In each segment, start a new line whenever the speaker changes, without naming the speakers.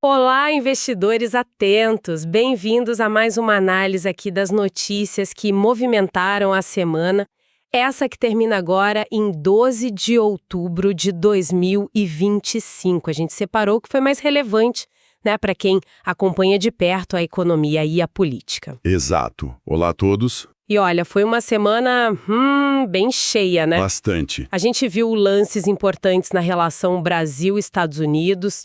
Olá, investidores atentos! Bem-vindos a mais uma análise aqui das notícias que movimentaram a semana, essa que termina agora em 12 de outubro de 2025. A gente separou o que foi mais relevante, né, para quem acompanha de perto a economia e a política.
Exato. Olá a todos.
E olha, foi uma semana bem cheia, né?
Bastante.
A gente viu lances importantes na relação Brasil-Estados Unidos,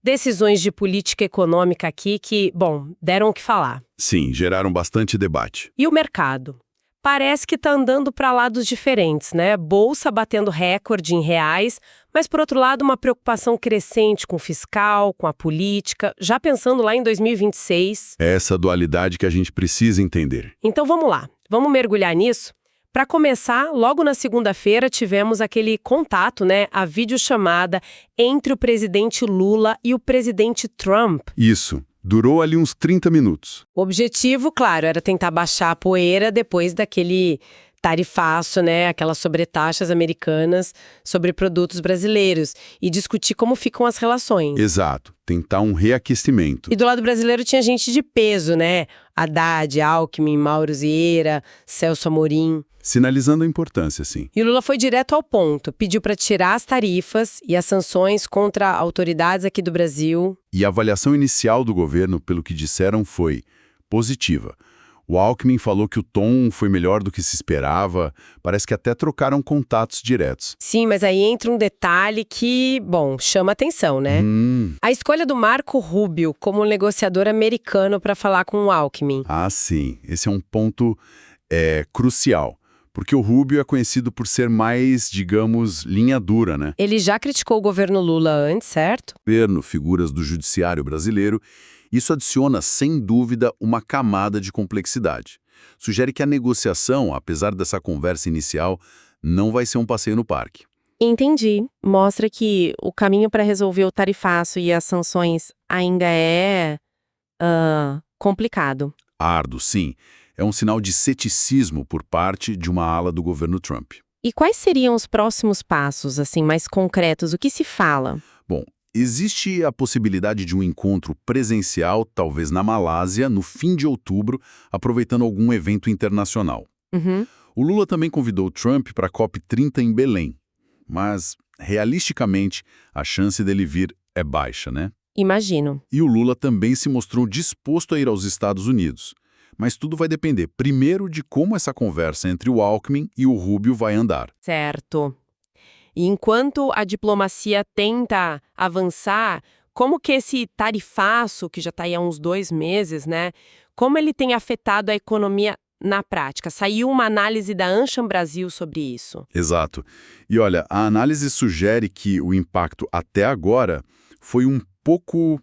decisões de política econômica aqui que, bom, deram o que falar.
Sim, geraram bastante debate.
E o mercado? Parece que está andando para lados diferentes, né? Bolsa batendo recorde em reais, mas, por outro lado, uma preocupação crescente com o fiscal, com a política, já pensando lá em 2026.
É essa dualidade que a gente precisa entender.
Então vamos lá, vamos mergulhar nisso? Para começar, logo na segunda-feira tivemos aquele contato, né, a videochamada entre o presidente Lula e o presidente Trump.
Isso. Durou ali uns 30 minutos.
O objetivo, claro, era tentar baixar a poeira depois daquele tarifaço, né, aquelas sobretaxas americanas sobre produtos brasileiros e discutir como ficam as relações.
Exato. Tentar um reaquecimento.
E do lado brasileiro tinha gente de peso, né? Haddad, Alckmin, Mauro Vieira, Celso Amorim.
Sinalizando a importância, sim.
E o Lula foi direto ao ponto, pediu para tirar as tarifas e as sanções contra autoridades aqui do Brasil.
E a avaliação inicial do governo, pelo que disseram, foi positiva. O Alckmin falou que o tom foi melhor do que se esperava, parece que até trocaram contatos diretos.
Sim, mas aí entra um detalhe que, bom, chama atenção, né? A escolha do Marco Rubio como negociador americano para falar com o Alckmin.
Ah, sim. Esse é um ponto crucial. Porque o Rubio é conhecido por ser mais, digamos, linha dura, né?
Ele já criticou o governo Lula antes, certo?
Governo, figuras do judiciário brasileiro, isso adiciona, sem dúvida, uma camada de complexidade. Sugere que a negociação, apesar dessa conversa inicial, não vai ser um passeio no parque.
Entendi. Mostra que o caminho para resolver o tarifaço e as sanções ainda é complicado.
Árduo, sim. É um sinal de ceticismo por parte de uma ala do governo Trump.
E quais seriam os próximos passos, assim, mais concretos? O que se fala?
Bom, existe a possibilidade de um encontro presencial, talvez na Malásia, no fim de outubro, aproveitando algum evento internacional. O Lula também convidou Trump para a COP30 em Belém. Mas, realisticamente, a chance dele vir é baixa, né?
Imagino.
E o Lula também se mostrou disposto a ir aos Estados Unidos. Mas tudo vai depender, primeiro, de como essa conversa entre o Alckmin e o Rubio vai andar.
Certo. E enquanto a diplomacia tenta avançar, como que esse tarifaço, que já está aí há uns 2 meses, né? Como ele tem afetado a economia na prática? Saiu uma análise da Anshan Brasil sobre isso.
Exato. E olha, a análise sugere que o impacto até agora foi um pouco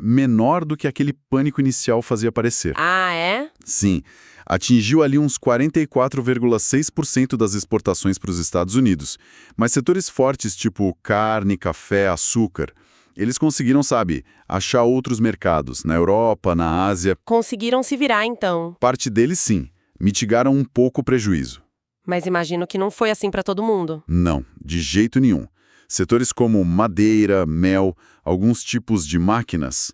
menor do que aquele pânico inicial fazia parecer.
Ah, é?
Sim. Atingiu ali uns 44,6% das exportações para os Estados Unidos. Mas setores fortes, tipo carne, café, açúcar, eles conseguiram, sabe, achar outros mercados, na Europa, na Ásia.
Conseguiram se virar, então.
Parte deles, sim, mitigaram um pouco o prejuízo.
Mas imagino que não foi assim para todo mundo.
Não, de jeito nenhum. Setores como madeira, mel, alguns tipos de máquinas,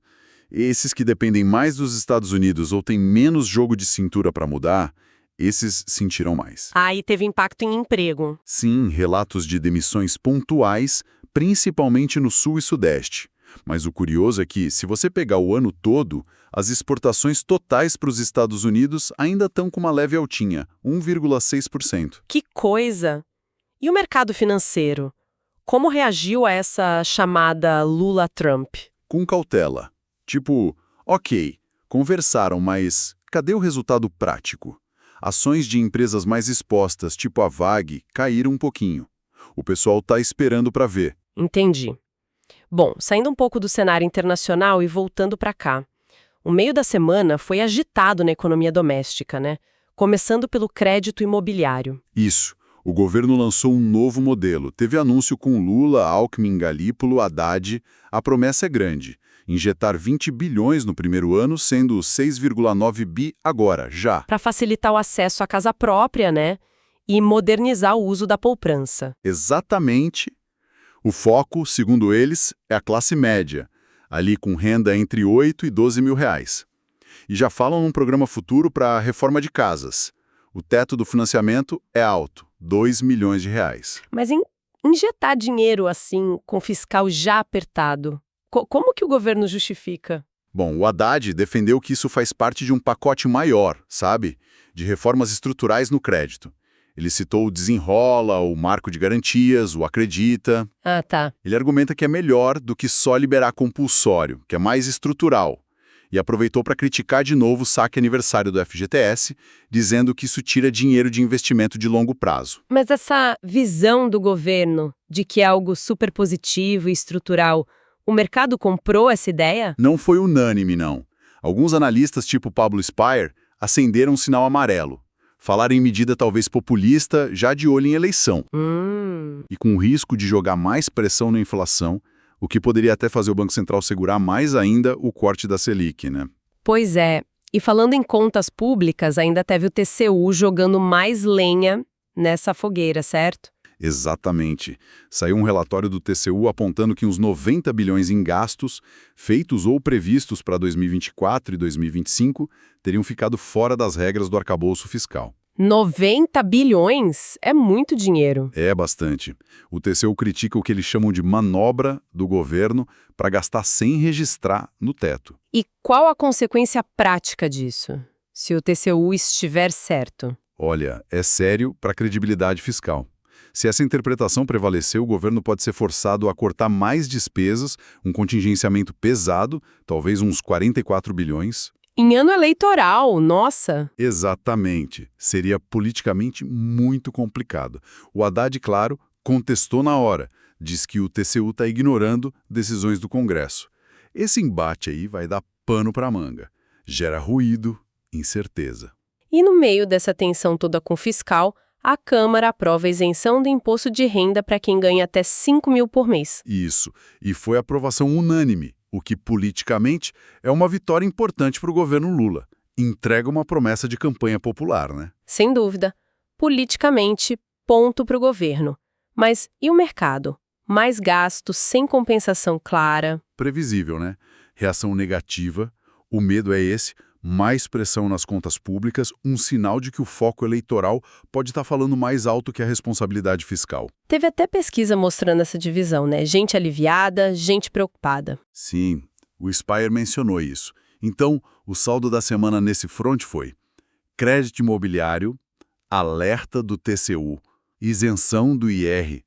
esses que dependem mais dos Estados Unidos ou têm menos jogo de cintura para mudar, esses sentiram mais.
Aí teve impacto em emprego.
Sim, relatos de demissões pontuais, principalmente no Sul e Sudeste. Mas o curioso é que, se você pegar o ano todo, as exportações totais para os Estados Unidos ainda estão com uma leve altinha, 1,6%.
Que coisa! E o mercado financeiro? Como reagiu a essa chamada Lula-Trump?
Com cautela. Tipo, ok, conversaram, mas cadê o resultado prático? Ações de empresas mais expostas, tipo a VAG, caíram um pouquinho. O pessoal está esperando para ver.
Entendi. Bom, saindo um pouco do cenário internacional e voltando para cá. O meio da semana foi agitado na economia doméstica, né? Começando pelo crédito imobiliário.
Isso. O governo lançou um novo modelo. Teve anúncio com Lula, Alckmin, Galípolo, Haddad. A promessa é grande. Injetar 20 bilhões no primeiro ano, sendo 6,9 bi agora, já.
Para facilitar o acesso à casa própria, né? E modernizar o uso da poupança.
Exatamente. O foco, segundo eles, é a classe média. ali com renda entre 8 e 12 mil reais. E já falam num programa futuro para a reforma de casas. O teto do financiamento é alto, 2 milhões de reais.
Mas injetar dinheiro assim, com o fiscal já apertado, como que o governo justifica?
Bom, o Haddad defendeu que isso faz parte de um pacote maior, sabe? De reformas estruturais no crédito. Ele citou o Desenrola, o Marco de Garantias, o Acredita.
Ah, tá.
Ele argumenta que é melhor do que só liberar compulsório, que é mais estrutural. E aproveitou para criticar de novo o saque aniversário do FGTS, dizendo que isso tira dinheiro de investimento de longo prazo.
Mas essa visão do governo de que é algo super positivo e estrutural, o mercado comprou essa ideia?
Não foi unânime, não. Alguns analistas, tipo Pablo Spire, acenderam um sinal amarelo. Falaram em medida talvez populista, já de olho em eleição. E com o risco de jogar mais pressão na inflação, o que poderia até fazer o Banco Central segurar mais ainda o corte da Selic, né?
Pois é. E falando em contas públicas, ainda teve o TCU jogando mais lenha nessa fogueira, certo?
Exatamente. Saiu um relatório do TCU apontando que uns 90 bilhões em gastos, feitos ou previstos para 2024 e 2025, teriam ficado fora das regras do arcabouço fiscal.
90 bilhões? É muito dinheiro.
É bastante. O TCU critica o que eles chamam de manobra do governo para gastar sem registrar no teto.
E qual a consequência prática disso, se o TCU estiver certo?
Olha, é sério para a credibilidade fiscal. Se essa interpretação prevalecer, o governo pode ser forçado a cortar mais despesas, um contingenciamento pesado, talvez uns 44 bilhões.
Em ano eleitoral, nossa!
Exatamente. Seria politicamente muito complicado. O Haddad, claro, contestou na hora. Diz que o TCU está ignorando decisões do Congresso. Esse embate aí vai dar pano para a manga. Gera ruído, incerteza.
E no meio dessa tensão toda com o fiscal, a Câmara aprova a isenção do imposto de renda para quem ganha até 5 mil por mês.
Isso. E foi aprovação unânime, o que politicamente é uma vitória importante para o governo Lula. Entrega uma promessa de campanha popular, né?
Sem dúvida. Politicamente, ponto para o governo. Mas e o mercado? Mais gastos, sem compensação clara.
Previsível, né? Reação negativa. O medo é esse. Mais pressão nas contas públicas, um sinal de que o foco eleitoral pode estar falando mais alto que a responsabilidade fiscal.
Teve até pesquisa mostrando essa divisão, né? Gente aliviada, gente preocupada.
Sim, o Spire mencionou isso. Então, o saldo da semana nesse front foi crédito imobiliário, alerta do TCU, isenção do IR.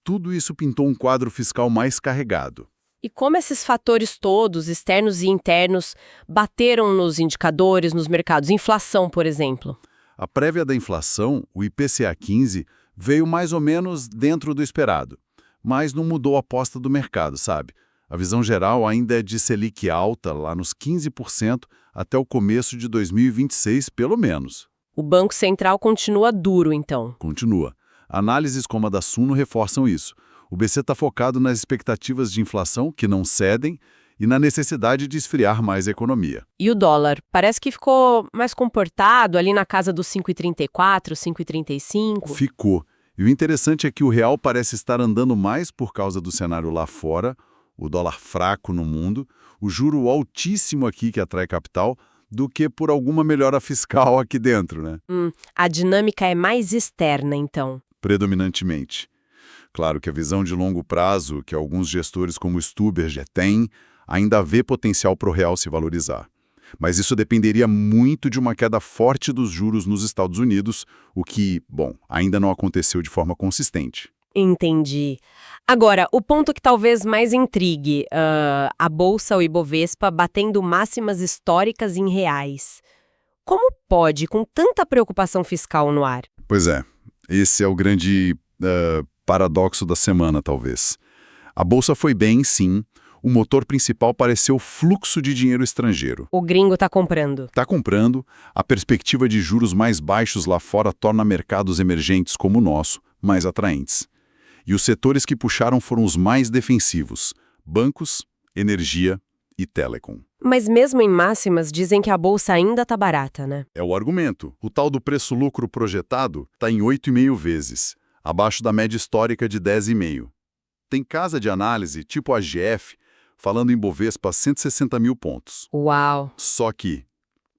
Tudo isso pintou um quadro fiscal mais carregado.
E como esses fatores todos, externos e internos, bateram nos indicadores, nos mercados? Inflação, por exemplo.
A prévia da inflação, o IPCA 15, veio mais ou menos dentro do esperado. Mas não mudou a aposta do mercado, sabe? A visão geral ainda é de Selic alta, lá nos 15%, até o começo de 2026, pelo menos.
O Banco Central continua duro, então.
Continua. Análises como a da Suno reforçam isso. O BC está focado nas expectativas de inflação, que não cedem, e na necessidade de esfriar mais a economia.
E o dólar? Parece que ficou mais comportado, ali na casa dos 5,34, 5,35.
Ficou. E o interessante é que o real parece estar andando mais por causa do cenário lá fora, o dólar fraco no mundo, o juro altíssimo aqui que atrai capital, do que por alguma melhora fiscal aqui dentro, né?
A dinâmica é mais externa, então.
Predominantemente. Claro que a visão de longo prazo, que alguns gestores como o Stuber já têm, ainda vê potencial para o real se valorizar. Mas isso dependeria muito de uma queda forte dos juros nos Estados Unidos, o que, bom, ainda não aconteceu de forma consistente.
Entendi. Agora, o ponto que talvez mais intrigue, a Bolsa, o Ibovespa, batendo máximas históricas em reais. Como pode, com tanta preocupação fiscal no ar?
Pois é, esse é o grande paradoxo da semana, talvez. A Bolsa foi bem, sim. O motor principal pareceu o fluxo de dinheiro estrangeiro.
O gringo está comprando.
Está comprando, a perspectiva de juros mais baixos lá fora torna mercados emergentes como o nosso mais atraentes. E os setores que puxaram foram os mais defensivos: bancos, energia e telecom.
Mas mesmo em máximas, dizem que a bolsa ainda está barata, né?
É o argumento. O tal do preço-lucro projetado está em 8,5 vezes, abaixo da média histórica de 10,5. Tem casa de análise, tipo a GF, falando em Bovespa 160 mil pontos.
Uau!
Só que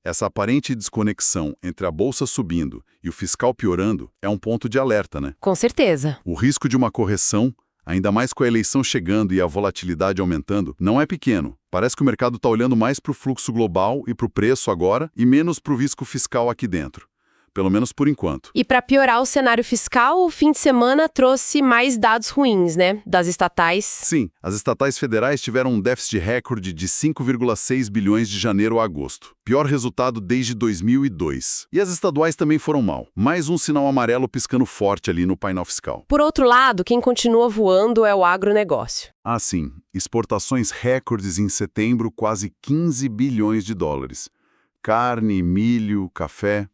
essa aparente desconexão entre a bolsa subindo e o fiscal piorando é um ponto de alerta, né?
Com certeza.
O risco de uma correção, ainda mais com a eleição chegando e a volatilidade aumentando, não é pequeno. Parece que o mercado está olhando mais para o fluxo global e para o preço agora e menos para o risco fiscal aqui dentro. Pelo menos por enquanto.
E para piorar o cenário fiscal, o fim de semana trouxe mais dados ruins, né? Das estatais.
Sim, as estatais federais tiveram um déficit recorde de 5,6 bilhões de janeiro a agosto. Pior resultado desde 2002. E as estaduais também foram mal. Mais um sinal amarelo piscando forte ali no painel fiscal.
Por outro lado, quem continua voando é o agronegócio.
Ah, sim. Exportações recordes em setembro, quase 15 bilhões de dólares. Carne, milho, café,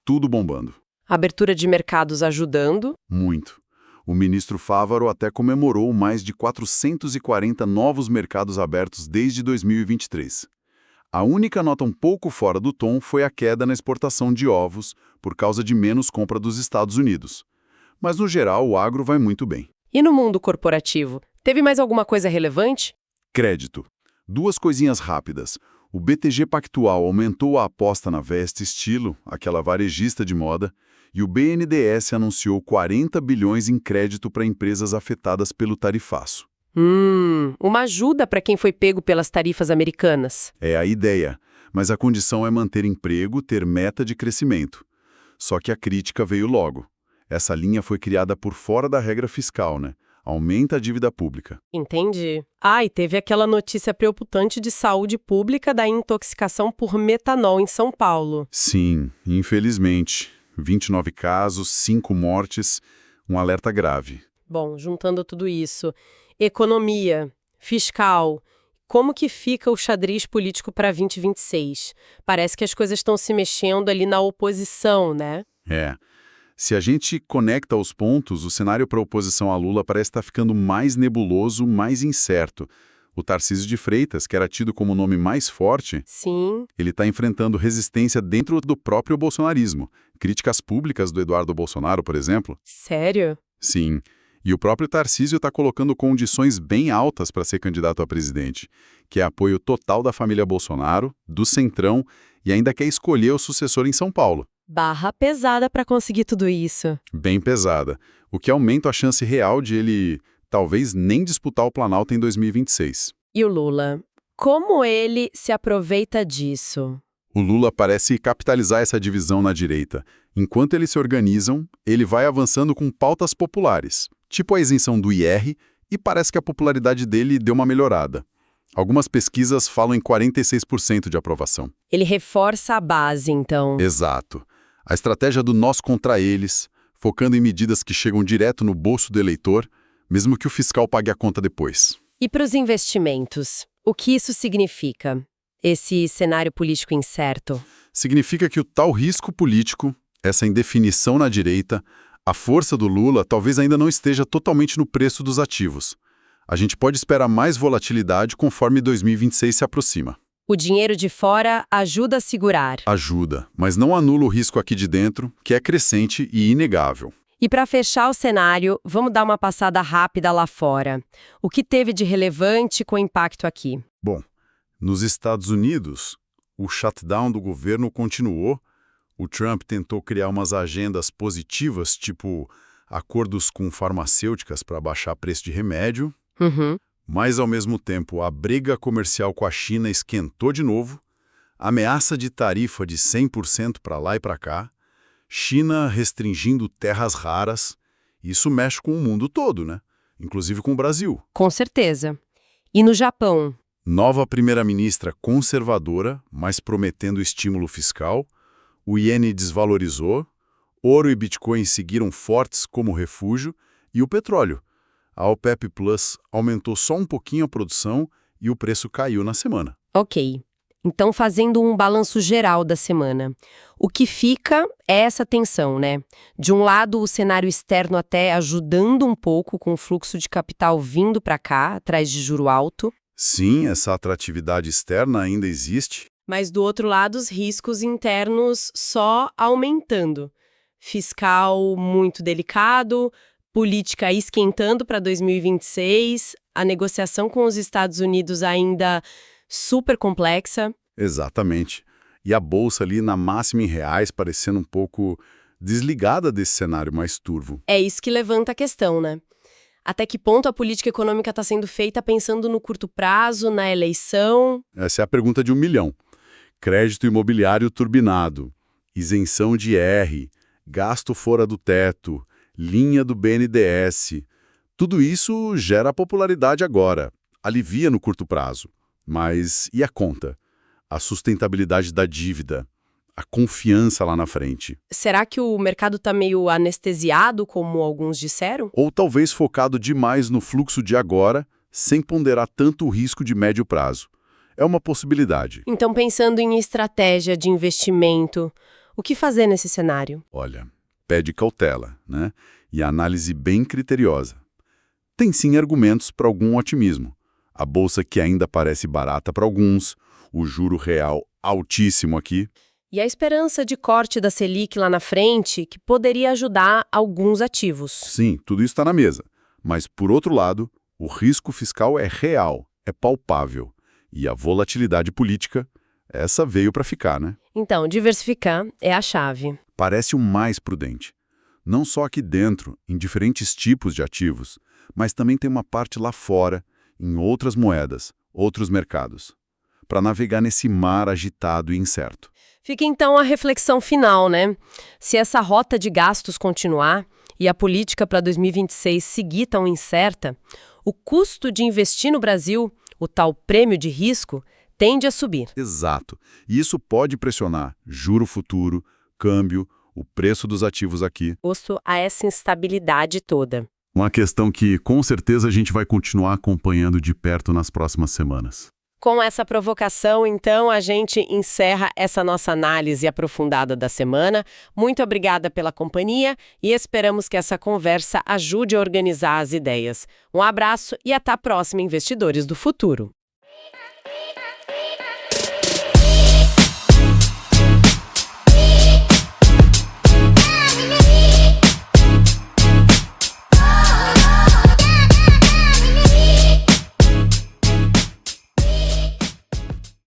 tudo bombando.
Abertura de mercados ajudando.
Muito. O ministro Fávaro até comemorou mais de 440 novos mercados abertos desde 2023. A única nota um pouco fora do tom foi a queda na exportação de ovos, por causa de menos compra dos Estados Unidos. Mas, no geral, o agro vai muito bem.
E no mundo corporativo, teve mais alguma coisa relevante?
Crédito. Duas coisinhas rápidas. O BTG Pactual aumentou a aposta na Veste Estilo, aquela varejista de moda, e o BNDES anunciou 40 bilhões em crédito para empresas afetadas pelo tarifaço.
Uma ajuda para quem foi pego pelas tarifas americanas.
É a ideia, mas a condição é manter emprego, ter meta de crescimento. Só que a crítica veio logo. Essa linha foi criada por fora da regra fiscal, né? Aumenta a dívida pública.
Entendi. E teve aquela notícia preocupante de saúde pública da intoxicação por metanol em São Paulo.
Sim, infelizmente. 29 casos, 5 mortes, um alerta grave.
Bom, juntando tudo isso, economia, fiscal, como que fica o xadrez político para 2026? Parece que as coisas estão se mexendo ali na oposição, né?
É. Se a gente conecta os pontos, o cenário para a oposição a Lula parece estar ficando mais nebuloso, mais incerto. O Tarcísio de Freitas, que era tido como o nome mais forte,
Sim.
ele está enfrentando resistência dentro do próprio bolsonarismo. Críticas públicas do Eduardo Bolsonaro, por exemplo.
Sério?
Sim. E o próprio Tarcísio está colocando condições bem altas para ser candidato a presidente, que é apoio total da família Bolsonaro, do Centrão, e ainda quer escolher o sucessor em São Paulo.
Barra pesada para conseguir tudo isso.
Bem pesada, o que aumenta a chance real de ele talvez nem disputar o Planalto em 2026.
E o Lula? Como ele se aproveita disso?
O Lula parece capitalizar essa divisão na direita. Enquanto eles se organizam, ele vai avançando com pautas populares, tipo a isenção do IR, e parece que a popularidade dele deu uma melhorada. Algumas pesquisas falam em 46% de aprovação.
Ele reforça a base, então.
Exato. A estratégia do nós contra eles, focando em medidas que chegam direto no bolso do eleitor, mesmo que o fiscal pague a conta depois.
E para os investimentos, o que isso significa? Esse cenário político incerto?
Significa que o tal risco político, essa indefinição na direita, a força do Lula talvez ainda não esteja totalmente no preço dos ativos. A gente pode esperar mais volatilidade conforme 2026 se aproxima.
O dinheiro de fora ajuda a segurar.
Ajuda, mas não anula o risco aqui de dentro, que é crescente e inegável.
E para fechar o cenário, vamos dar uma passada rápida lá fora. O que teve de relevante com impacto aqui?
Bom, nos Estados Unidos, o shutdown do governo continuou. O Trump tentou criar umas agendas positivas, tipo acordos com farmacêuticas para baixar preço de remédio. Mas, ao mesmo tempo, a briga comercial com a China esquentou de novo, ameaça de tarifa de 100% para lá e para cá, China restringindo terras raras, isso mexe com o mundo todo, né? Inclusive com o Brasil.
Com certeza. E no Japão?
Nova primeira-ministra conservadora, mas prometendo estímulo fiscal, o iene desvalorizou, ouro e Bitcoin seguiram fortes como refúgio, e o petróleo. A OPEP Plus aumentou só um pouquinho a produção e o preço caiu na semana.
Ok. Então, fazendo um balanço geral da semana, o que fica é essa tensão, né? De um lado, o cenário externo até ajudando um pouco com o fluxo de capital vindo para cá, atrás de juro alto.
Sim, essa atratividade externa ainda existe.
Mas, do outro lado, os riscos internos só aumentando. Fiscal muito delicado, política esquentando para 2026, A negociação com os Estados Unidos ainda super complexa.
Exatamente. E a bolsa ali na máxima em reais, parecendo um pouco desligada desse cenário mais turvo.
É isso que levanta a questão, né? Até que ponto a política econômica está sendo feita pensando no curto prazo, na eleição?
Essa é a pergunta de 1 milhão. Crédito imobiliário turbinado, isenção de IR, gasto fora do teto, linha do BNDES. Tudo isso gera popularidade agora, alivia no curto prazo. Mas e a conta? A sustentabilidade da dívida? A confiança lá na frente?
Será que o mercado está meio anestesiado, como alguns disseram?
Ou talvez focado demais no fluxo de agora, sem ponderar tanto o risco de médio prazo? É uma possibilidade.
Então, pensando em estratégia de investimento, o que fazer nesse cenário?
Olha, pede cautela, né? E análise bem criteriosa. Tem sim argumentos para algum otimismo. A bolsa que ainda parece barata para alguns, o juro real altíssimo aqui.
E a esperança de corte da Selic lá na frente, que poderia ajudar alguns ativos.
Sim, tudo isso está na mesa. Mas, por outro lado, o risco fiscal é real, é palpável. E a volatilidade política, essa veio para ficar, né?
Então, diversificar é a chave.
Parece o mais prudente. Não só aqui dentro, em diferentes tipos de ativos, mas também tem uma parte lá fora, em outras moedas, outros mercados, para navegar nesse mar agitado e incerto.
Fica então a reflexão final, né? Se essa rota de gastos continuar e a política para 2026 seguir tão incerta, o custo de investir no Brasil, o tal prêmio de risco, tende a subir.
Exato. E isso pode pressionar juro futuro, câmbio, o preço dos ativos aqui.
Posto a essa instabilidade toda.
Uma questão que, com certeza, a gente vai continuar acompanhando de perto nas próximas semanas.
Com essa provocação, então, a gente encerra essa nossa análise aprofundada da semana. Muito obrigada pela companhia e esperamos que essa conversa ajude a organizar as ideias. Um abraço e até a próxima, investidores do futuro.